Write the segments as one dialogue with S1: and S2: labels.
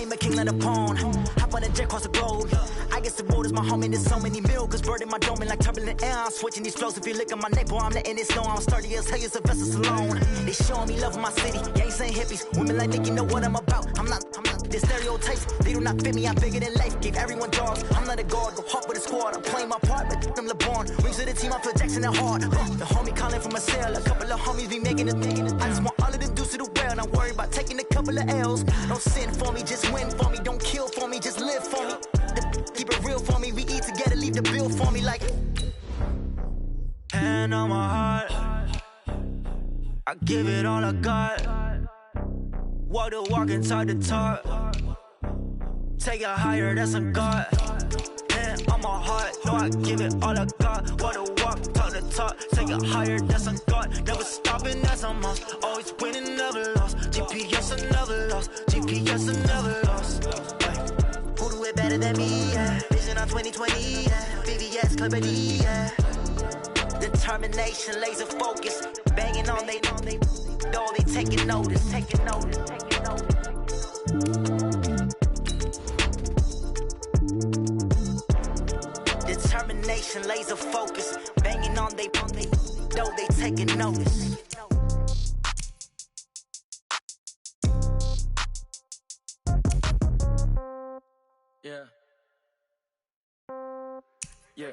S1: ain't a king, let a pawn. Hop on a jet across the globe. I guess the road is my home and there's so many milkers. Bird in my dome and like turbulent air. I'm switching these flows. If you look at my neck, boy, I'm letting it snow. I'm sturdy as hell, as a vessel alone. They showing me love in my city. Gangs ain't hippies. Women like Nicky know what I'm about. I'm not the stereotypes. They do not fit me. I'm bigger than life. Gave everyone dogs. I'm not a guard. Go hard with a squad. I'm playing my part, but them LeBron. Rings to the team. I feel Jackson and hard. The homie calling from a cell. A couple of homies be making it. I just want all of them dudes to do well. Not worry about taking a couple of L's. Don't sin for me, just win for me. Don't kill for me, just live for me. Keep it real for me. We eat together, leave the bill for me like. Hand on my heart, I give it all I got. Walk the walk and talk the talk. Take it higher, that's a God. Hand on my heart, no, I give it all I got. Walk the walk, talk the talk. Take it higher, that's a God. Never stopping, that's a must. Always winning, never lost. GPS, I never lost. GPS, I never lost. Who do it better than me? Yeah. Vision on 2020. Yeah. VVS, Clarity. Yeah. Determination, laser focus, banging on they know they taking notice. Determination, laser focus, banging on they know they taking notice. Yeah. Yeah.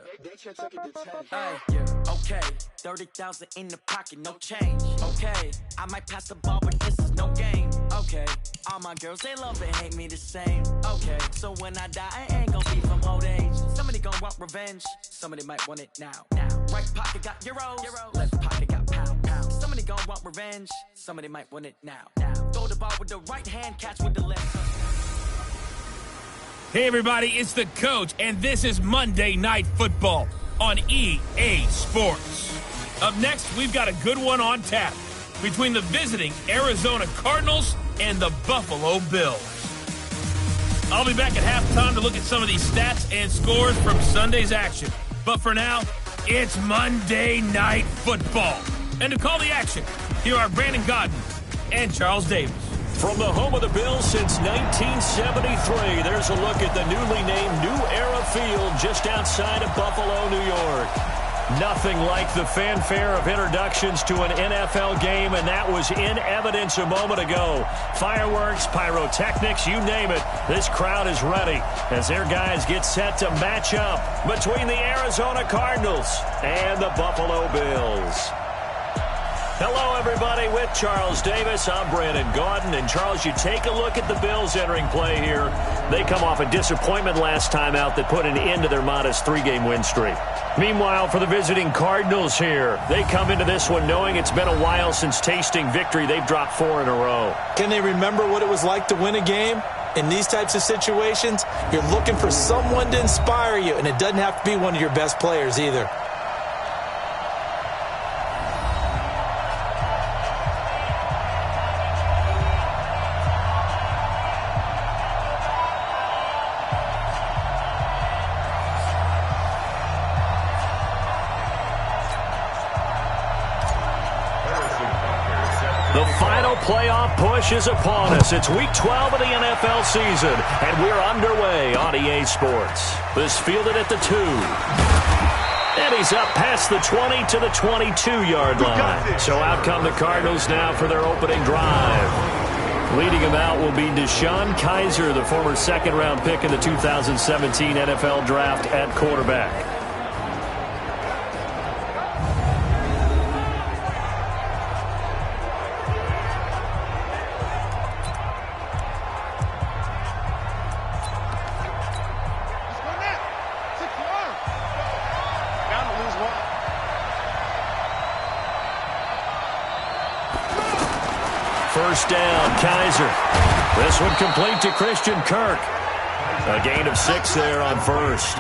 S1: Okay. 30,000 in the pocket, no change. Okay. I might pass the ball, but this is no game. Okay. All my girls, they love and hate me the same. Okay. So when I die, I ain't gonna be from old age. Somebody gonna want revenge. Somebody might want it now. Right pocket got euros. Left pocket got pound. Somebody gonna want revenge. Somebody might want it now. Throw the ball with the right hand, catch with the left.
S2: Hey everybody, it's the coach, and this is Monday Night Football on EA Sports. Up next, we've got a good one on tap between the visiting Arizona Cardinals and the Buffalo Bills. I'll be back at halftime to look at some of these stats and scores from Sunday's action. But for now, it's Monday Night Football. And to call the action, here are Brandon Godden and Charles Davis.
S3: From the home of the Bills since 1973, there's a look at the newly named New Era Field just outside of Buffalo, New York. Nothing like the fanfare of introductions to an NFL game, and that was in evidence a moment ago. Fireworks, pyrotechnics, you name it, this crowd is ready as their guys get set to match up between the Arizona Cardinals and the Buffalo Bills. Hello, everybody. With Charles Davis, I'm Brandon Gaudin. And, Charles, you take a look at the Bills entering play here. They come off a disappointment last time out that put an end to their modest 3-game win streak. Meanwhile, for the visiting Cardinals here, they come into this one knowing it's been a while since tasting victory. They've dropped 4 in a row.
S4: Can they remember what it was like to win a game? In these types of situations, you're looking for someone to inspire you, and it doesn't have to be one of your best players either.
S3: The final playoff push is upon us. It's Week 12 of the NFL season, and we're underway on EA Sports. This fielded at the 2. And he's up past the 20 to the 22-yard line. So out come the Cardinals now for their opening drive. Leading him out will be Deshaun Kaiser, the former second-round pick in the 2017 NFL Draft at quarterback. First down, Kaiser. This one complete to Christian Kirk. A gain of 6 there on first.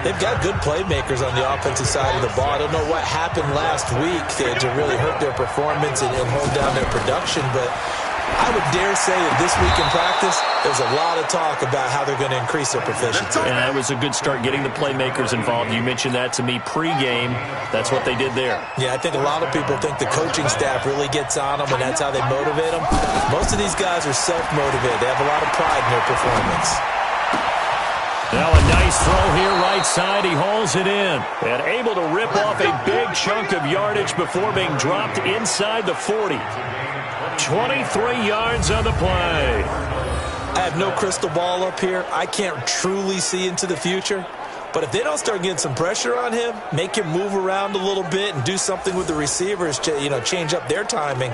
S4: They've got good playmakers on the offensive side of the ball. I don't know what happened last week to really hurt their performance and hold down their production, but I would dare say that this week in practice, there's a lot of talk about how they're going to increase their proficiency.
S3: And that was a good start getting the playmakers involved. You mentioned that to me pregame. That's what they did there.
S4: Yeah, I think a lot of people think the coaching staff really gets on them, and that's how they motivate them. Most of these guys are self-motivated. They have a lot of pride in their performance.
S3: Now a nice throw here right side. He hauls it in. And able to rip off a big chunk of yardage before being dropped inside the 40. 23 yards on the play.
S4: I have no crystal ball up here. I can't truly see into the future. But if they don't start getting some pressure on him, make him move around a little bit and do something with the receivers, change up their timing,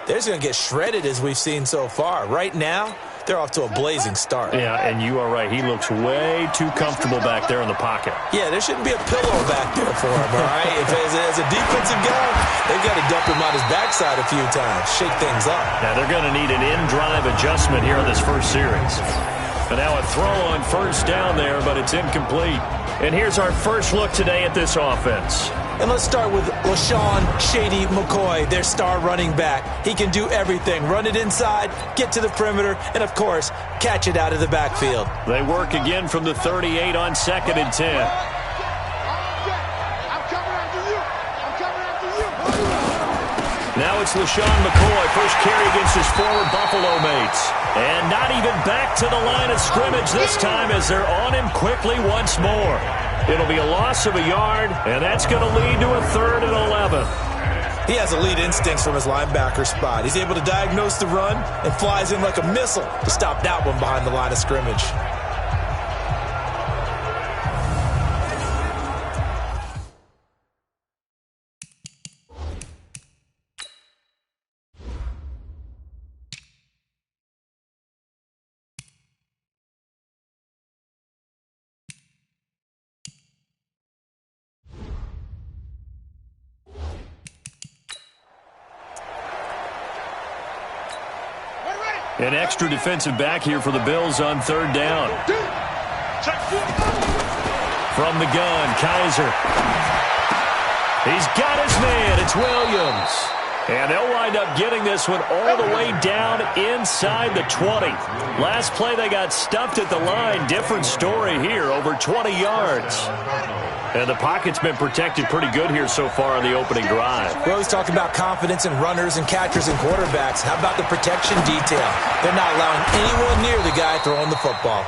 S4: they're just going to get shredded as we've seen so far. Right now, they're off to a blazing start.
S3: Yeah, and you are right. He looks way too comfortable back there in the pocket.
S4: Yeah, there shouldn't be a pillow back there for him, all right? As a defensive guy, they've got to dump him on his backside a few times, shake things up.
S3: Now they're going to need an in-drive adjustment here in this first series. And now a throw on first down there, but it's incomplete. And here's our first look today at this offense.
S4: And let's start with LaShawn Shady McCoy, their star running back. He can do everything. Run it inside, get to the perimeter, and, of course, catch it out of the backfield.
S3: They work again from the 38 on 2nd and 10. Now it's LaShawn McCoy, first carry against his former Buffalo mates. And not even back to the line of scrimmage this time as they're on him quickly once more. It'll be a loss of a yard, and that's going to lead to a 3rd and 11.
S4: He has elite instincts from his linebacker spot. He's able to diagnose the run and flies in like a missile to stop that one behind the line of scrimmage.
S3: An extra defensive back here for the Bills on 3rd down. From the gun, Kaiser. He's got his man. It's Williams. And they'll wind up getting this one all the way down inside the 20. Last play they got stuffed at the line. Different story here, over 20 yards. And the pocket's been protected pretty good here so far on the opening drive.
S4: We always talk about confidence in runners and catchers and quarterbacks. How about the protection detail? They're not allowing anyone near the guy throwing the football.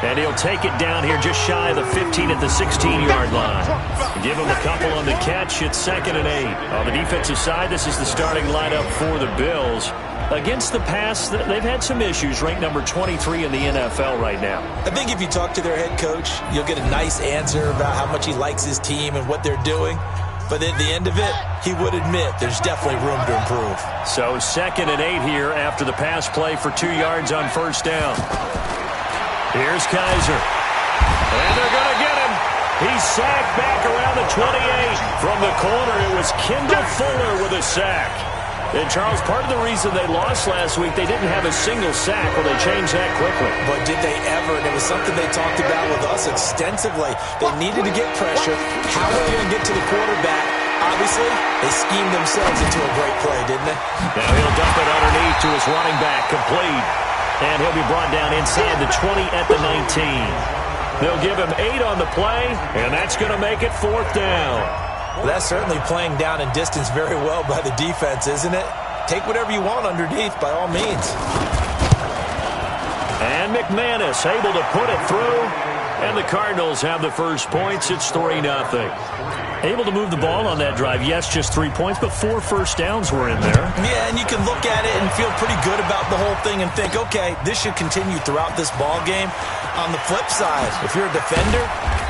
S3: And he'll take it down here just shy of the 15 at the 16-yard line. Give him a couple on the catch. It's 2nd and 8. On the defensive side, this is the starting lineup for the Bills. Against the pass, they've had some issues, ranked number 23 in the NFL right now.
S4: I think if you talk to their head coach, you'll get a nice answer about how much he likes his team and what they're doing. But at the end of it, he would admit there's definitely room to improve.
S3: So 2nd and 8 here after the pass play for 2 yards on first down. Here's Kaiser. And they're going to get him. He's sacked back around the 28. From the corner, it was Kendall Fuller with a sack. And, Charles, part of the reason they lost last week, they didn't have a single sack. Well, they changed that quickly.
S4: But did they ever? And it was something they talked about with us extensively. They needed to get pressure. How are they going to get to the quarterback? Obviously, they schemed themselves into a great play, didn't they?
S3: Now he'll dump it underneath to his running back, complete. And he'll be brought down inside the 20 at the 19. They'll give him 8 on the play, and that's going to make it 4th down.
S4: Well, that's certainly playing down and distance very well by the defense, isn't it? Take whatever you want underneath, by all means.
S3: And McManus able to put it through. And the Cardinals have the first points. It's 3-0. Able to move the ball on that drive. Yes, just 3 points, but 4 first downs were in there.
S4: Yeah, and you can look at it and feel pretty good about the whole thing and think, okay, this should continue throughout this ball game. On the flip side, if you're a defender,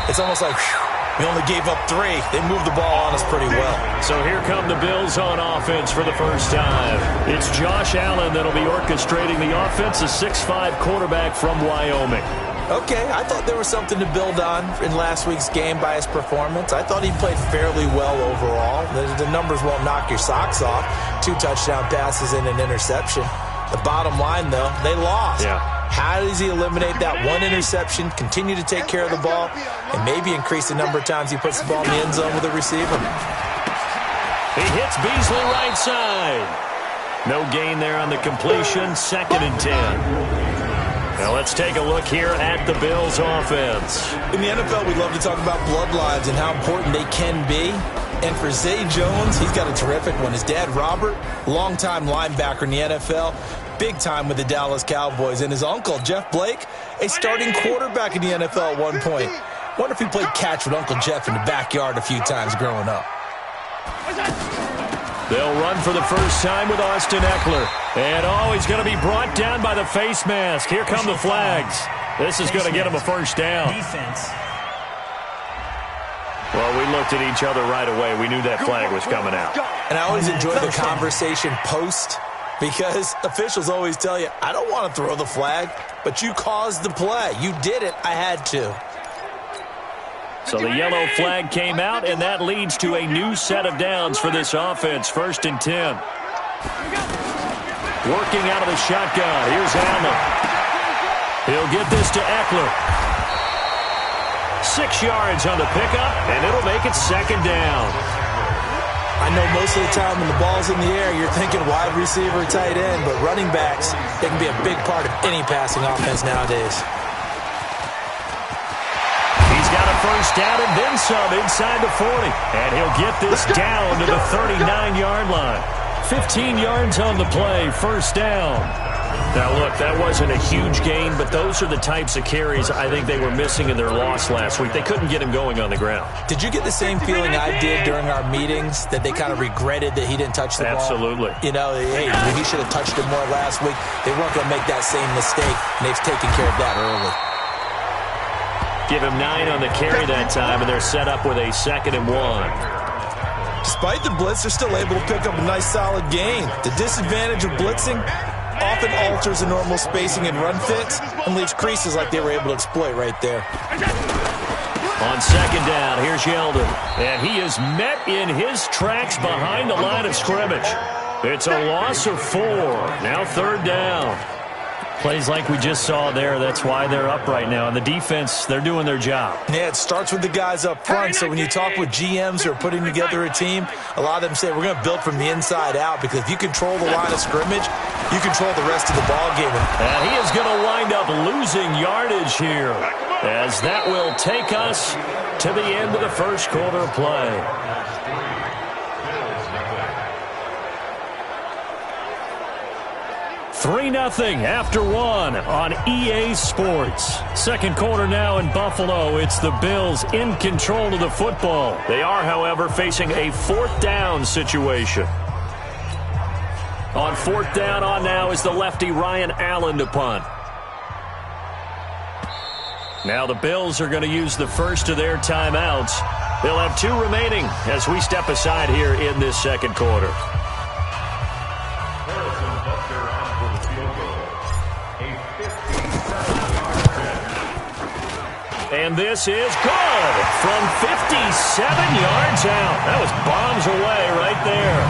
S4: it's almost like, whew, we only gave up 3. They moved the ball on us pretty well.
S3: So here come the Bills on offense for the first time. It's Josh Allen that'll be orchestrating the offense, a 6'5" quarterback from Wyoming.
S4: Okay, I thought there was something to build on in last week's game by his performance. I thought he played fairly well overall. The numbers won't knock your socks off. 2 touchdown passes and an interception. The bottom line, though, they lost.
S3: Yeah.
S4: How does he eliminate that 1 interception, continue to take care of the ball, and maybe increase the number of times he puts the ball in the end zone with a receiver?
S3: He hits Beasley right side. No gain there on the completion. 2nd and 10. Now let's take a look here at the Bills offense.
S4: In the NFL, we love to talk about bloodlines and how important they can be. And for Zay Jones, he's got a terrific one. His dad, Robert, longtime linebacker in the NFL, big time with the Dallas Cowboys. And his uncle, Jeff Blake, a starting quarterback in the NFL at one point. Wonder if he played catch with Uncle Jeff in the backyard a few times growing up.
S3: They'll run for the first time with Austin Eckler. And, he's going to be brought down by the face mask. Here come the flags. This is going to get him a first down.
S5: Defense.
S3: Well, we looked at each other right away. We knew that flag was coming out.
S4: And I always enjoy the conversation post because officials always tell you, I don't want to throw the flag, but you caused the play. You did it. I had to.
S3: So the yellow flag came out, and that leads to a new set of downs for this offense. 1st and 10. Working out of the shotgun. Here's Allen. He'll get this to Eckler. 6 yards on the pickup, and it'll make it 2nd down.
S4: I know most of the time when the ball's in the air, you're thinking wide receiver, tight end, but running backs, they can be a big part of any passing offense nowadays.
S3: He's got a first down and then some inside the 40. And he'll get this down to the 39-yard line. 15 yards on the play, first down. Now, look, that wasn't a huge gain, but those are the types of carries I think they were missing in their loss last week. They couldn't get him going on the ground.
S4: Did you get the same feeling I did during our meetings, that they kind of regretted that he didn't touch the ball?
S3: Absolutely.
S4: You know, hey, he should have touched it more last week. They weren't going to make that same mistake, and they've taken care of that early.
S3: Give him 9 on the carry that time, and they're set up with a 2nd and 1.
S4: Despite the blitz, they're still able to pick up a nice, solid gain. The disadvantage of blitzing often alters the normal spacing and run fits and leaves creases like they were able to exploit right there.
S3: On 2nd down, here's Yeldon. And he is met in his tracks behind the line of scrimmage. It's a loss of 4. Now 3rd down. Plays like we just saw there. That's why they're up right now. And the defense, they're doing their job.
S4: Yeah, it starts with the guys up front. So when you talk with GMs who are putting together a team, a lot of them say we're going to build from the inside out, because if you control the line of scrimmage, you control the rest of the ball game.
S3: And he is going to wind up losing yardage here, as that will take us to the end of the first quarter play. 3-0 after 1 on EA Sports. Second quarter now in Buffalo. It's the Bills in control of the football. They are, however, facing a 4th down situation. On 4th down on now is the lefty Ryan Allen to punt. Now the Bills are going to use the first of their timeouts. They'll have 2 remaining as we step aside here in this second quarter. And this is good from 57 yards out. That was bombs away right there.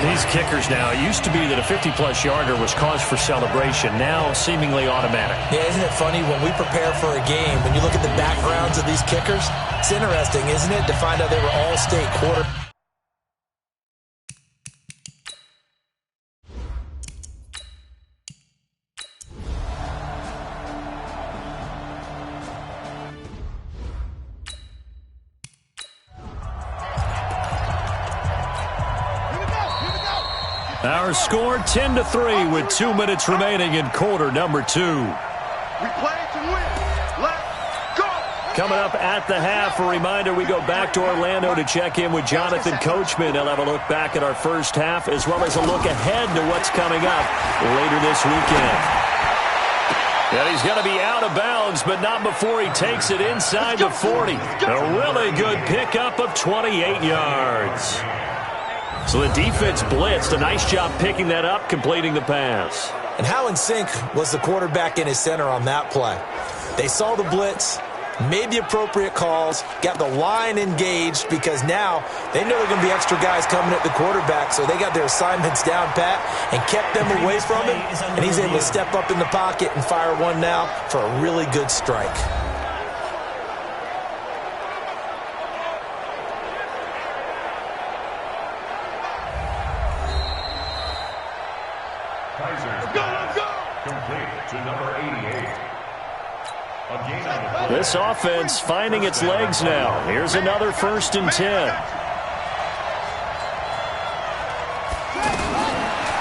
S3: These kickers now, it used to be that a 50-plus yarder was cause for celebration. Now seemingly automatic.
S4: Yeah, isn't it funny when we prepare for a game, when you look at the backgrounds of these kickers, it's interesting, isn't it, to find out they were all-state quarter.
S3: Our score 10-3 with 2 minutes remaining in quarter number 2.
S6: We play to win. Let's go.
S3: Coming up at the half, a reminder, we go back to Orlando to check in with Jonathan Coachman. He'll have a look back at our first half as well as a look ahead to what's coming up later this weekend. And he's going to be out of bounds, but not before he takes it inside the 40. A really good pickup of 28 yards. So the defense blitzed. A nice job picking that up, completing the pass.
S4: And how in sync was the quarterback and his center on that play? They saw the blitz, made the appropriate calls, got the line engaged, because now they know there are going to be extra guys coming at the quarterback, so they got their assignments down pat and kept them away from him, and he's able to step up in the pocket and fire one now for a really good strike.
S3: This offense finding its legs now. Here's another 1st and 10.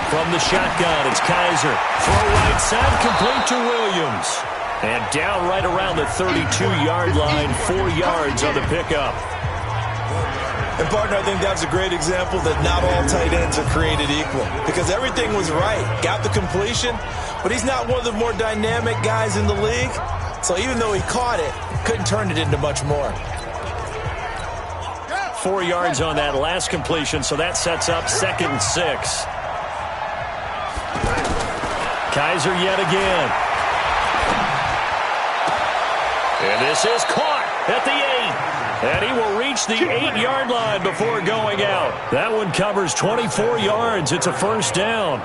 S3: From the shotgun, it's Kaiser. Throw right side, complete to Williams. And down right around the 32-yard line, 4 yards on the pickup.
S4: And, partner, I think that was a great example that not all tight ends are created equal. Because everything was right. Got the completion, but he's not one of the more dynamic guys in the league. So even though he caught it, couldn't turn it into much more.
S3: 4 yards on that last completion, so that sets up 2nd and 6. Kaiser yet again. And this is caught at the 8. And he will reach the 8-yard line before going out. That one covers 24 yards. It's a 1st down.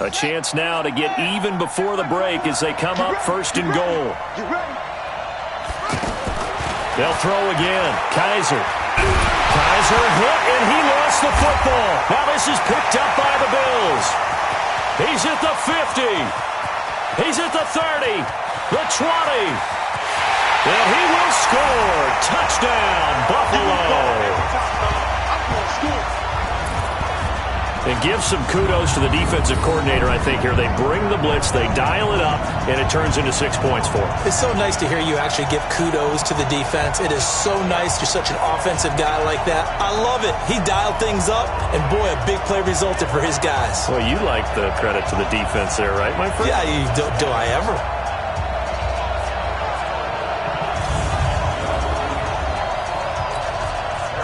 S3: A chance now to get even before the break as they come up 1st and goal. They'll throw again. Kaiser hit, and he lost the football. Now this is picked up by the Bills. He's at the 50. He's at the 30. The 20. And he will score. Touchdown, Buffalo. And give some kudos to the defensive coordinator, I think, here. They bring the blitz, they dial it up, and it turns into 6 points for them.
S4: It's so nice to hear you actually give kudos to the defense. It is so nice you're such an offensive guy like that. I love it. He dialed things up, and boy, a big play resulted for his guys.
S3: Well, you like the credit to the defense there, right, my friend?
S4: Yeah, do I ever?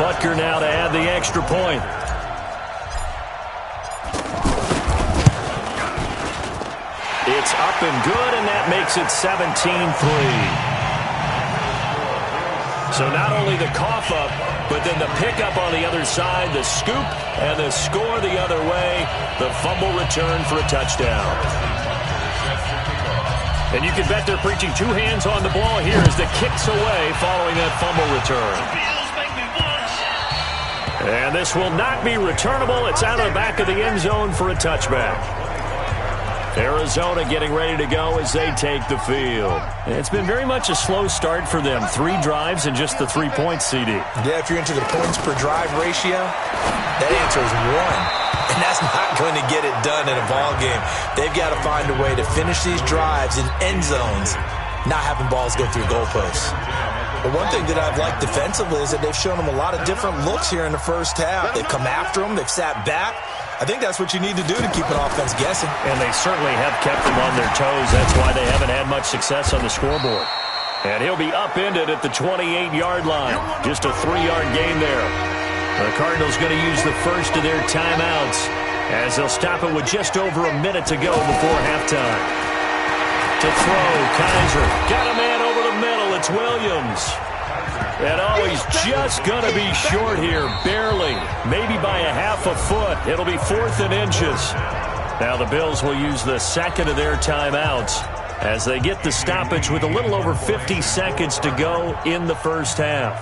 S3: Butker now to add the extra point. It's up and good, and that makes it 17-3. So not only the cough up, but then the pickup on the other side, the scoop, and the score the other way, the fumble return for a touchdown. And you can bet they're preaching 2 hands on the ball here as the kick's away following that fumble return. And this will not be returnable. It's out of the back of the end zone for a touchback. Arizona getting ready to go as they take the field. It's been very much a slow start for them. 3 drives and just the 3 points, CD.
S4: Yeah, if you're into the points per drive ratio, that answer is 1. And that's not going to get it done in a ball game. They've got to find a way to finish these drives in end zones, not having balls go through goalposts. But one thing that I've liked defensively is that they've shown them a lot of different looks here in the first half. They've come after them. They've sat back. I think that's what you need to do to keep an offense guessing.
S3: And they certainly have kept them on their toes. That's why they haven't had much success on the scoreboard. And he'll be upended at the 28-yard line. Just a 3-yard gain there. The Cardinals going to use the first of their timeouts as they'll stop it with just over a minute to go before halftime. To throw, Kaiser. Got a man over the middle. It's Williams. And he's just going to be short here, barely, maybe by a half a foot. It'll be 4th and inches. Now the Bills will use the second of their timeouts as they get the stoppage with a little over 50 seconds to go in the first half.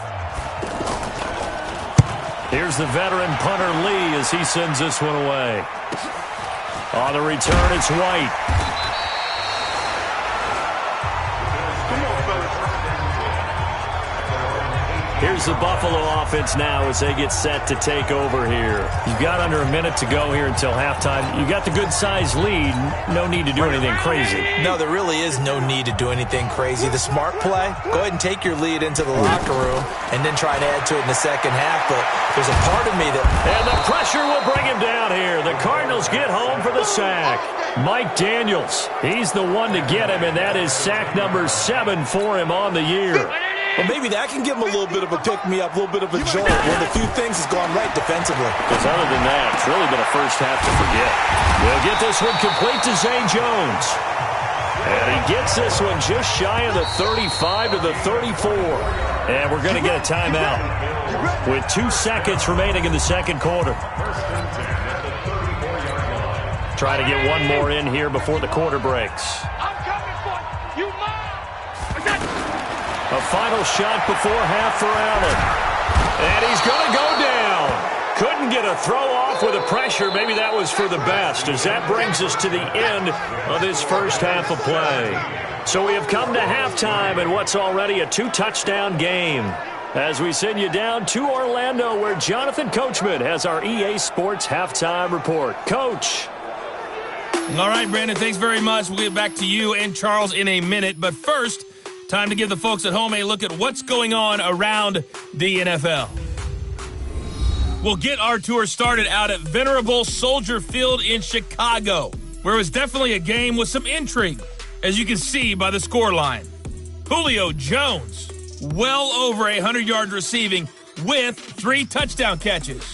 S3: Here's the veteran punter Lee as he sends this one away. On the return, it's White. Here's the Buffalo offense now as they get set to take over here. You've got under a minute to go here until halftime. You've got the good-sized lead. No need to do anything crazy.
S4: No, there really is no need to do anything crazy. The smart play, go ahead and take your lead into the locker room and then try to add to it in the second half. But there's a part of me that...
S3: And the pressure will bring him down here. The Cardinals get home for the sack. Mike Daniels, he's the one to get him, and that is sack number 7 for him on the year.
S4: Well, maybe that can give him a little bit of a pick-me-up, a little bit of a jolt. One of the few things has gone right defensively.
S3: Because other than that, it's really been a first half to forget. They'll get this one complete to Zay Jones. And he gets this one just shy of the 35 to the 34. And we're going to get a timeout with 2 seconds remaining in the second quarter. Try to get one more in here before the quarter breaks.
S6: I'm coming for you.
S3: A final shot before half for Allen. And he's going to go down. Couldn't get a throw off with the pressure. Maybe that was for the best, as that brings us to the end of this first half of play. So we have come to halftime in what's already a 2-touchdown game, as we send you down to Orlando, where Jonathan Coachman has our EA Sports Halftime Report. Coach.
S2: All right, Brandon, thanks very much. We'll get back to you and Charles in a minute. But first, time to give the folks at home a look at what's going on around the NFL. We'll get our tour started out at venerable Soldier Field in Chicago, where it was definitely a game with some intrigue, as you can see by the scoreline. Julio Jones, well over 100 yards receiving with 3 touchdown catches.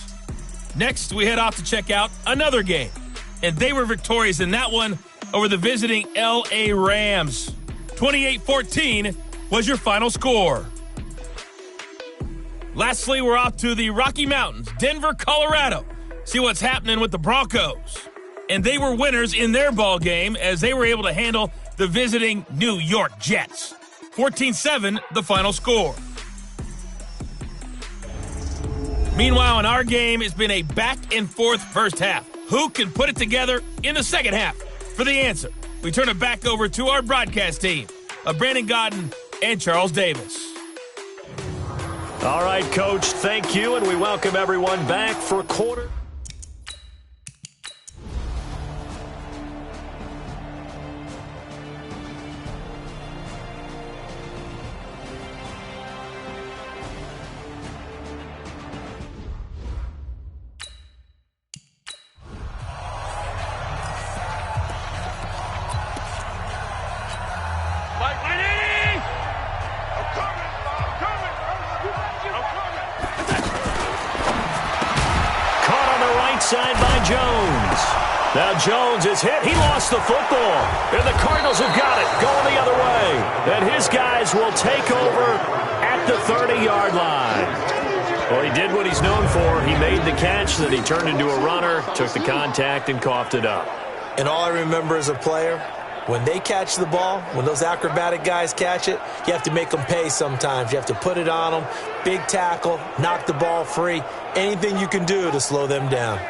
S2: Next, we head off to check out another game, and they were victorious in that one over the visiting L.A. Rams. 28-14 was your final score. Lastly, we're off to the Rocky Mountains, Denver, Colorado. See what's happening with the Broncos. And they were winners in their ball game as they were able to handle the visiting New York Jets. 14-7, the final score. Meanwhile, in our game, it's been a back-and-forth first half. Who can put it together in the second half? For the answer, we turn it back over to our broadcast team of Brandon Godden and Charles Davis.
S3: All right, Coach, thank you, and we welcome everyone back for quarter. Side by Jones. Now Jones is hit. He lost the football. And the Cardinals have got it going the other way. And his guys will take over at the 30-yard line. Well, he did what he's known for. He made the catch, then he turned into a runner, took the contact, and coughed it up.
S4: And all I remember as a player, when they catch the ball, when those acrobatic guys catch it, you have to make them pay sometimes. You have to put it on them, big tackle, knock the ball free, anything you can do to slow them down.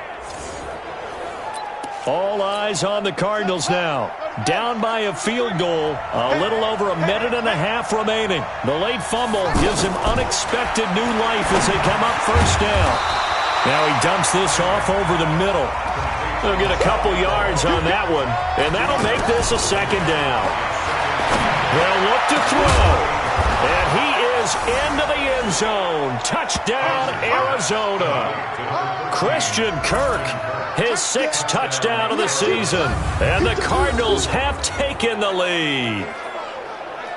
S3: All eyes on the Cardinals now. Down by a field goal, a little over a minute and a half remaining. The late fumble gives him unexpected new life as they come up first down. Now he dumps this off over the middle. He'll get a couple yards on that one, and that'll make this a second down. They'll look to throw, and he is into the end zone. Touchdown, Arizona. Christian Kirk, his 6th touchdown of the season, and the Cardinals have taken the lead.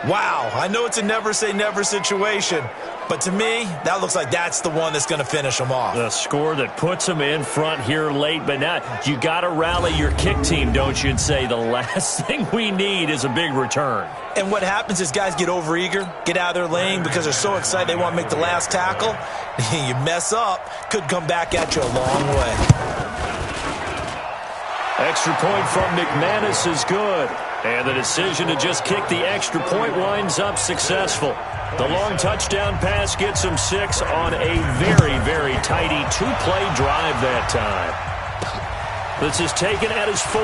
S4: Wow, I know it's a never-say-never situation, but to me, that looks like that's the one that's going to finish them off.
S3: The score that puts them in front here late, but now you got to rally your kick team, don't you, and say the last thing we need is a big return.
S4: And what happens is guys get overeager, get out of their lane because they're so excited they want to make the last tackle. You mess up, could come back at you a long way.
S3: Extra point from McManus is good. And the decision to just kick the extra point winds up successful. The long touchdown pass gets him 6 on a very, very tidy 2-play drive that time. This is taken at his 4.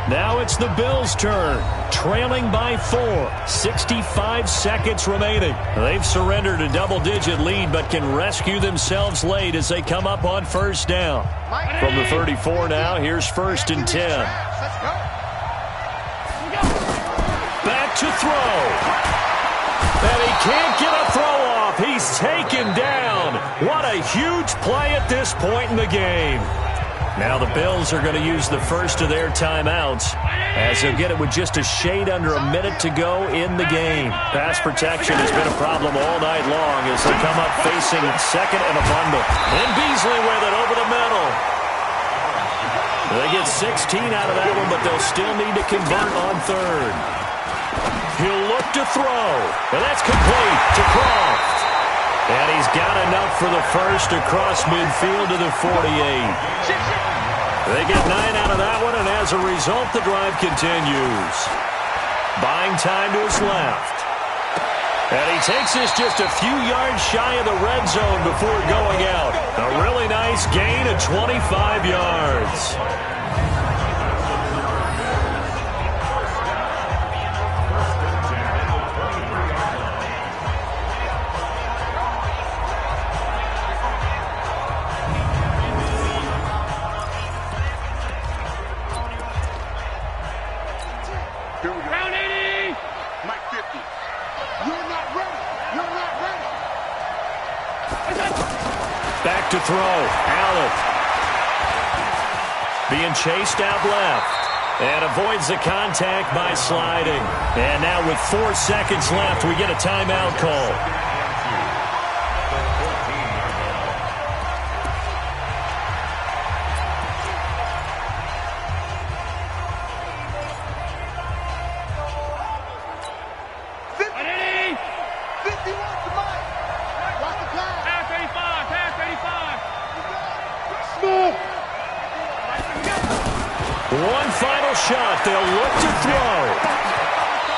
S3: Now it's the Bills' turn, trailing by 4, 65 seconds remaining. They've surrendered a double-digit lead, but can rescue themselves late as they come up on first down. From the 34 now, here's 1st and 10. Back to throw. And he can't get a throw off. He's taken down. What a huge play at this point in the game. Now the Bills are going to use the first of their timeouts as they'll get it with just a shade under a minute to go in the game. Pass protection has been a problem all night long as they come up facing 2nd and a bundle. And Beasley with it over the middle. They get 16 out of that one, but they'll still need to convert on 3rd. He'll look to throw, and that's complete to Croft. And he's got enough for the first across midfield to the 48. They get 9 out of that one, and as a result, the drive continues. Buying time to his left. And he takes this just a few yards shy of the red zone before going out. A really nice gain of 25 yards. Back to throw. Allen. Being chased out left. And avoids the contact by sliding. And now with 4 seconds left, we get a timeout call. One final shot. They'll look to throw.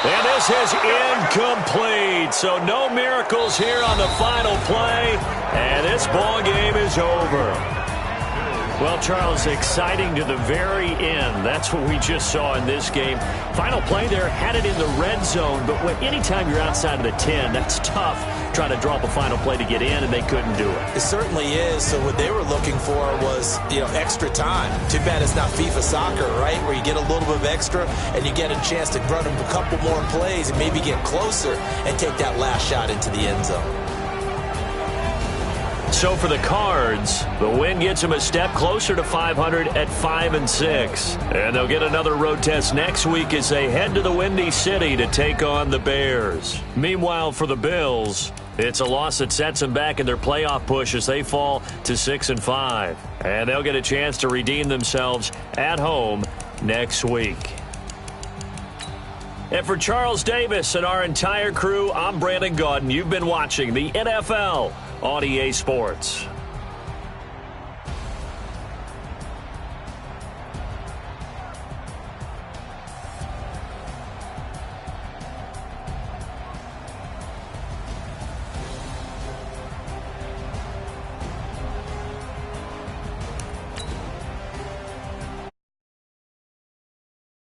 S3: And this is incomplete. So no miracles here on the final play. And this ball game is over. Well, Charles, exciting to the very end. That's what we just saw in this game. Final play there, had it in the red zone. But anytime you're outside of the 10, that's tough trying to draw up a final play to get in, and they couldn't do it.
S4: It certainly is. So what they were looking for was, extra time. Too bad it's not FIFA soccer, right, where you get a little bit of extra and you get a chance to run a couple more plays and maybe get closer and take that last shot into the end zone.
S3: So for the Cards, the win gets them a step closer to 500 at 5-6. And they'll get another road test next week as they head to the Windy City to take on the Bears. Meanwhile, for the Bills, it's a loss that sets them back in their playoff push as they fall to 6-5. And they'll get a chance to redeem themselves at home next week. And for Charles Davis and our entire crew, I'm Brandon Gaudin. You've been watching the NFL on EA Sports.